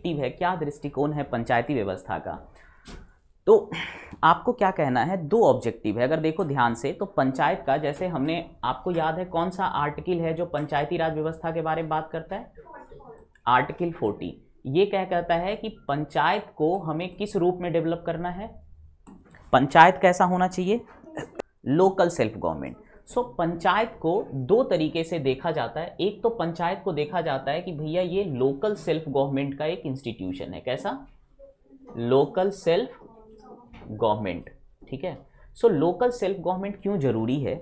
Objective है, क्या दृष्टिकोण है पंचायती व्यवस्था का, तो आपको क्या कहना है, दो ऑब्जेक्टिव है। अगर देखो ध्यान से तो पंचायत का, जैसे हमने, आपको याद है कौन सा आर्टिकल है जो पंचायती राज व्यवस्था के बारे में बात करता है, आर्टिकल 40। ये क्या कहता है कि पंचायत को हमें किस रूप में डेवलप करना है, पंचायत कैसा होना चाहिए, लोकल सेल्फ गवर्नमेंट। सो पंचायत को दो तरीके से देखा जाता है। एक तो पंचायत को देखा जाता है कि भैया ये लोकल सेल्फ गवर्नमेंट का एक इंस्टीट्यूशन है, कैसा, लोकल सेल्फ गवर्नमेंट, ठीक है। सो लोकल सेल्फ गवर्नमेंट क्यों जरूरी है,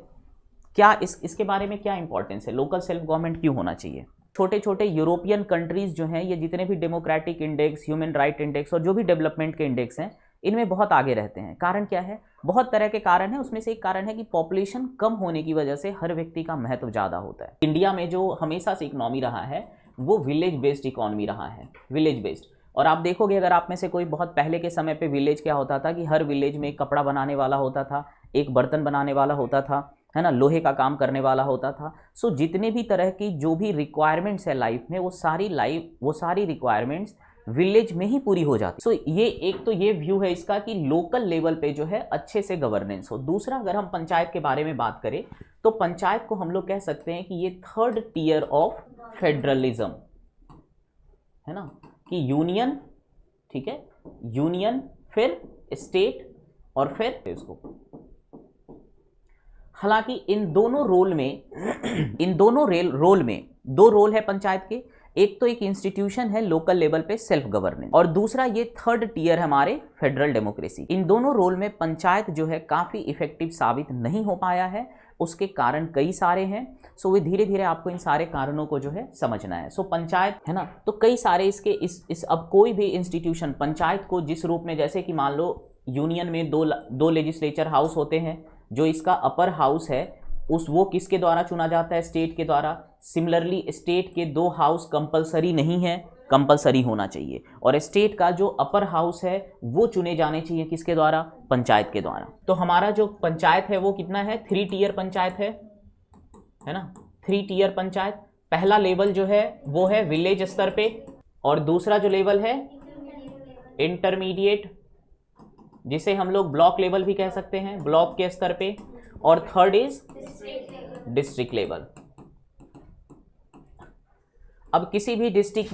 क्या इसके बारे में क्या इंपॉर्टेंस है, लोकल सेल्फ गवर्नमेंट क्यों होना चाहिए। छोटे छोटे यूरोपियन कंट्रीज जो हैं, ये जितने भी democratic index, human right index और जो भी डेवलपमेंट के इंडेक्स हैं, इनमें बहुत आगे रहते हैं। कारण क्या है, बहुत तरह के कारण है, उसमें से एक कारण है कि पॉपुलेशन कम होने की वजह से हर व्यक्ति का महत्व ज़्यादा होता है। इंडिया में जो हमेशा से इकोनॉमी रहा है वो विलेज बेस्ड इकोनॉमी रहा है, विलेज बेस्ड। और आप देखोगे, अगर आप में से कोई, बहुत पहले के समय पे विलेज क्या होता था कि हर विलेज में एक कपड़ा बनाने वाला होता था, एक बर्तन बनाने वाला होता था, है ना, लोहे का काम करने वाला होता था। सो जितने भी तरह की जो भी रिक्वायरमेंट्स है लाइफ में, वो सारी रिक्वायरमेंट्स विलेज में ही पूरी हो जाती। सो ये एक तो ये व्यू है इसका कि लोकल लेवल पे जो है अच्छे से गवर्नेंस हो। दूसरा, अगर हम पंचायत के बारे में बात करें तो पंचायत को हम लोग कह सकते हैं कि ये थर्ड टियर ऑफ फेडरलिज्म है ना, कि यूनियन, ठीक है, यूनियन, फिर स्टेट और फिर इसको। हालांकि इन दोनों रोल में दो रोल है पंचायत के। एक तो एक इंस्टीट्यूशन है लोकल लेवल पे सेल्फ गवर्नेंस, और दूसरा ये थर्ड टियर है हमारे फेडरल डेमोक्रेसी। इन दोनों रोल में पंचायत जो है काफी इफेक्टिव साबित नहीं हो पाया है। उसके कारण कई सारे हैं। सो वे धीरे धीरे आपको इन सारे कारणों को जो है समझना है। सो पंचायत है ना, तो कई सारे इसके इस अब कोई भी इंस्टीट्यूशन पंचायत को जिस रूप में, जैसे कि मान लो यूनियन में दो लेजिस्लेचर हाउस होते हैं, जो इसका अपर हाउस है वो किसके द्वारा चुना जाता है, स्टेट के द्वारा। सिमिलरली स्टेट के दो हाउस कंपलसरी नहीं है, कंपलसरी होना चाहिए। और स्टेट का जो अपर हाउस है वो चुने जाने चाहिए किसके द्वारा, पंचायत के द्वारा। तो हमारा जो पंचायत है वो कितना है, 3 टियर पंचायत है ना, 3 टियर पंचायत। पहला लेवल जो है वो है विलेज स्तर पे, और दूसरा जो लेवल है इंटरमीडिएट, जिसे हम लोग ब्लॉक लेवल भी कह सकते हैं, ब्लॉक के स्तर पे, और थर्ड इज डिस्ट्रिक्ट लेवल। अब किसी भी डिस्ट्रिक्ट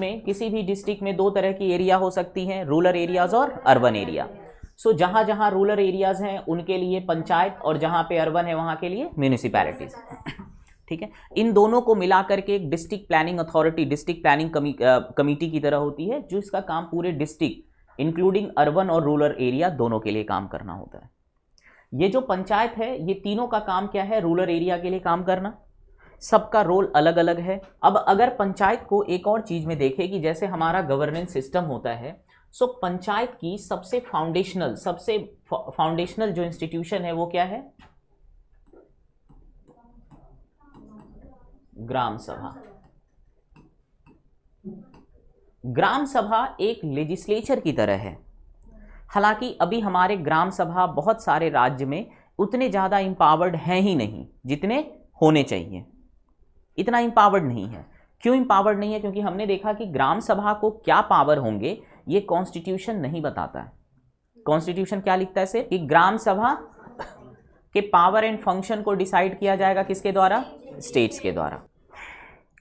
में दो तरह की एरिया हो सकती हैं, रूरल एरियाज और अर्बन एरिया। सो जहां जहां रूरल एरियाज हैं उनके लिए पंचायत, और जहां पे अर्बन है वहां के लिए म्यूनिसिपैलिटीज, ठीक है। इन दोनों को मिलाकर के एक district planning authority, district planning committee की तरह होती है, जो इसका काम पूरे डिस्ट्रिक्ट इंक्लूडिंग अर्बन और रूरल एरिया दोनों के लिए काम करना होता है। ये जो पंचायत है, ये तीनों का काम क्या है, रूरल एरिया के लिए काम करना। सबका रोल अलग अलग है। अब अगर पंचायत को एक और चीज में देखें कि जैसे हमारा गवर्नेंस सिस्टम होता है, सो पंचायत की सबसे फाउंडेशनल जो इंस्टीट्यूशन है वो क्या है, ग्राम सभा। ग्राम सभा एक लेजिस्लेचर की तरह है। हालांकि अभी हमारे ग्राम सभा बहुत सारे राज्य में उतने ज़्यादा इंपावर्ड हैं ही नहीं जितने होने चाहिए, इतना इंपावर्ड नहीं है। क्यों इंपावर्ड नहीं है, क्योंकि हमने देखा कि ग्राम सभा को क्या पावर होंगे ये कॉन्स्टिट्यूशन नहीं बताता है। कॉन्स्टिट्यूशन क्या लिखता है सिर्फ कि ग्राम सभा के पावर एंड फंक्शन को डिसाइड किया जाएगा किसके द्वारा, स्टेट्स के द्वारा।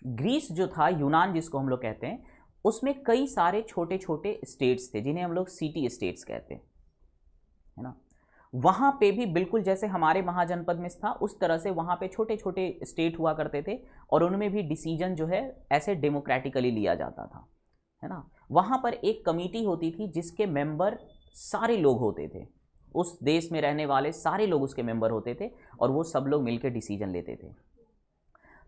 ग्रीस जो था, यूनान जिसको हम लोग कहते हैं, उसमें कई सारे छोटे छोटे स्टेट्स थे जिन्हें हम लोग सिटी स्टेट्स कहते हैं, है ना। वहां पे भी बिल्कुल जैसे हमारे महाजनपद में था उस तरह से वहां पे छोटे छोटे स्टेट हुआ करते थे, और उनमें भी डिसीजन जो है ऐसे डेमोक्रेटिकली लिया जाता था, है ना। वहां पर एक कमेटी होती थी जिसके मेंबर सारे लोग होते थे, उस देश में रहने वाले सारे लोग उसके मेंबर होते थे, और वो सब लोग मिलकर डिसीजन लेते थे।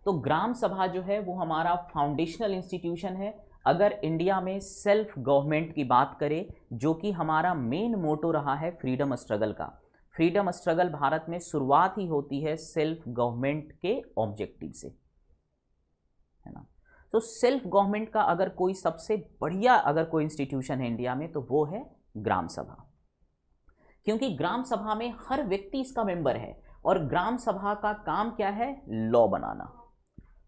तो ग्राम सभा जो है वो हमारा फाउंडेशनल इंस्टीट्यूशन है। अगर इंडिया में सेल्फ गवर्नमेंट की बात करें, जो कि हमारा मेन मोटो रहा है फ्रीडम स्ट्रगल का, फ्रीडम स्ट्रगल भारत में शुरुआत ही होती है सेल्फ गवर्नमेंट के ऑब्जेक्टिव से, है ना। तो सेल्फ गवर्नमेंट का अगर कोई सबसे बढ़िया अगर कोई इंस्टीट्यूशन है इंडिया में तो वो है ग्राम सभा, क्योंकि ग्राम सभा में हर व्यक्ति इसका मेंबर है, और ग्राम सभा का काम क्या है, लॉ बनाना।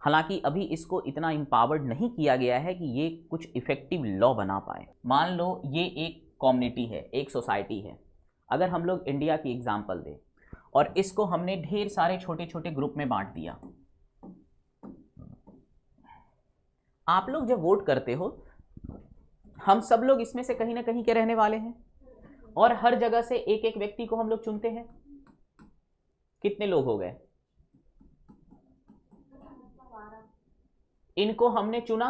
हालांकि अभी इसको इतना इम्पावर्ड नहीं किया गया है कि ये कुछ इफेक्टिव लॉ बना पाए। मान लो ये एक कम्युनिटी है, एक सोसाइटी है, अगर हम लोग इंडिया की एग्जांपल दें और इसको हमने ढेर सारे छोटे छोटे ग्रुप में बांट दिया। आप लोग जब वोट करते हो, हम सब लोग इसमें से कहीं ना कहीं के रहने वाले हैं और हर जगह से एक एक व्यक्ति को हम लोग चुनते हैं। कितने लोग हो गए? इनको हमने चुना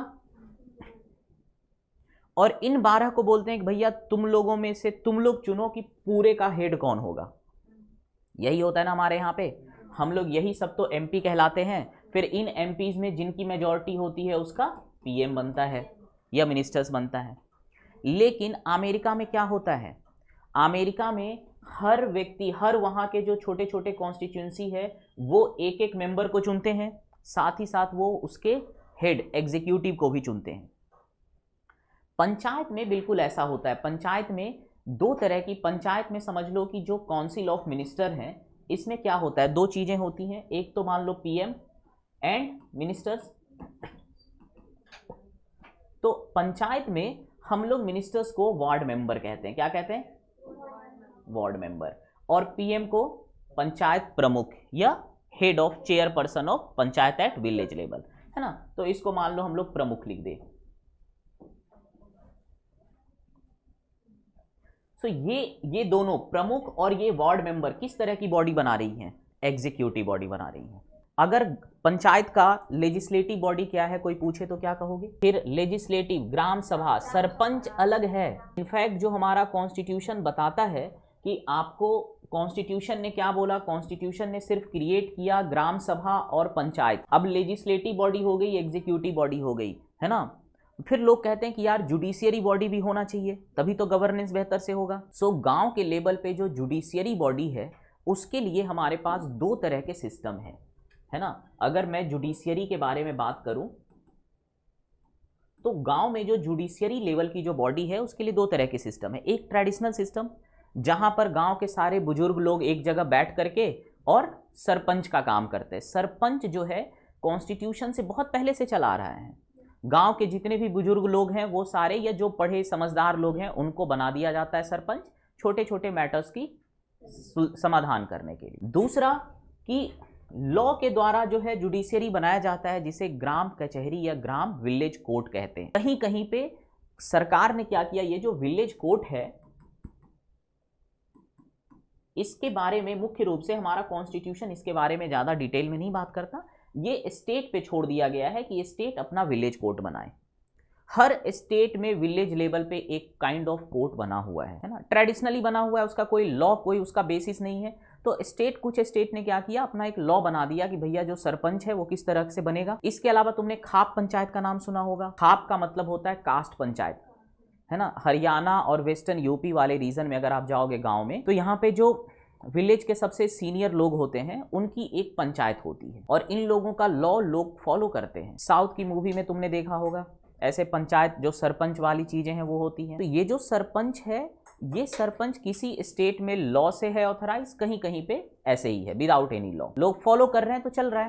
और इन 12 को बोलते हैं कि भैया तुम लोगों में से तुम लोग चुनो कि पूरे का हेड कौन होगा। यही होता है ना हमारे यहाँ पे, हम लोग यही सब तो एमपी कहलाते हैं। फिर इन एमपीज में जिनकी मेजॉरिटी होती है उसका पीएम बनता है या मिनिस्टर्स बनता है। लेकिन अमेरिका में क्या होता है? अमेरिका में हर व्यक्ति, हर वहाँ के जो छोटे छोटे कॉन्स्टिट्यूंसी है वो एक एक मेंबर को चुनते हैं, साथ ही साथ वो उसके हेड एग्जीक्यूटिव को भी चुनते हैं। पंचायत में बिल्कुल ऐसा होता है। पंचायत में दो तरह की, पंचायत में समझ लो कि जो काउंसिल ऑफ मिनिस्टर हैं, इसमें क्या होता है, दो चीजें होती हैं। एक तो मान लो पीएम एंड मिनिस्टर्स। तो पंचायत में हम लोग मिनिस्टर्स को वार्ड मेंबर कहते हैं। क्या कहते हैं? Ward member. और पीएम को पंचायत प्रमुख या head of chairperson of panchayat at village level, है ना। तो इसको मान लो हम लोग प्रमुख लिख दे। तो ये दोनों प्रमुख और ये वार्ड मेंबर किस तरह की बॉडी बना रही हैं? एग्जीक्यूटिव बॉडी बना रही हैं। अगर पंचायत का लेजिस्लेटिव बॉडी क्या है कोई पूछे तो क्या कहोगे? फिर लेजिस्लेटिव, ग्राम सभा, सरपंच अलग है। इनफैक्ट जो हमारा कॉन्स्टिट्यूशन बताता है कि आपको, कॉन्स्टिट्यूशन ने क्या बोला? कॉन्स्टिट्यूशन ने सिर्फ क्रिएट किया ग्राम सभा और पंचायत। अब लेजिस्लेटिव बॉडी हो गई, एग्जीक्यूटिव बॉडी हो गई, है ना। फिर लोग कहते हैं कि यार जुडिशियरी बॉडी भी होना चाहिए, तभी तो गवर्नेंस बेहतर से होगा। सो गांव के लेवल पे जो जुडिशियरी बॉडी है उसके लिए हमारे पास दो तरह के सिस्टम है ना। अगर मैं जुडिशियरी के बारे में बात करूं तो गांव में जो जुडिशियरी लेवल की जो बॉडी है उसके लिए दो तरह के सिस्टम है। एक ट्रेडिशनल सिस्टम जहां पर गांव के सारे बुजुर्ग लोग एक जगह बैठ करके और सरपंच का काम करते हैं। सरपंच जो है कॉन्स्टिट्यूशन से बहुत पहले से चला आ रहा है। गांव के जितने भी बुजुर्ग लोग हैं वो सारे, या जो पढ़े समझदार लोग हैं, उनको बना दिया जाता है सरपंच, छोटे छोटे मैटर्स की समाधान करने के लिए। दूसरा कि लॉ के द्वारा जो है जुडिशियरी बनाया जाता है, जिसे ग्राम कचहरी या ग्राम विलेज कोर्ट कहते हैं। कहीं कहीं पे सरकार ने क्या किया, ये जो विलेज कोर्ट है इसके बारे में मुख्य रूप से हमारा कॉन्स्टिट्यूशन इसके बारे में ज्यादा डिटेल में नहीं बात करता। ये स्टेट पे छोड़ दिया गया है कि ये स्टेट अपना विलेज कोर्ट बनाए। हर स्टेट में विलेज लेवल पे एक काइंड ऑफ कोर्ट बना हुआ है ना, ट्रेडिशनली बना हुआ है। उसका कोई लॉ, कोई उसका बेसिस नहीं है। तो कुछ स्टेट ने क्या किया, अपना एक लॉ बना दिया कि भैया जो सरपंच है वो किस तरह से बनेगा। इसके अलावा तुमने खाप पंचायत का नाम सुना होगा। खाप का मतलब होता है कास्ट पंचायत, है ना। हरियाणा और वेस्टर्न यूपी वाले रीजन में अगर आप जाओगे गांव में, तो यहाँ पे जो विलेज के सबसे सीनियर लोग होते हैं उनकी एक पंचायत होती है और इन लोगों का लॉ लोग फॉलो करते हैं। साउथ की मूवी में तुमने देखा होगा ऐसे पंचायत, जो सरपंच वाली चीजें हैं वो होती हैं। तो ये जो सरपंच है, ये सरपंच किसी स्टेट में लॉ से है ऑथराइज, कहीं कहीं पे ऐसे ही है विदाउट एनी लॉ। लोग फॉलो कर रहे हैं तो चल रहा है।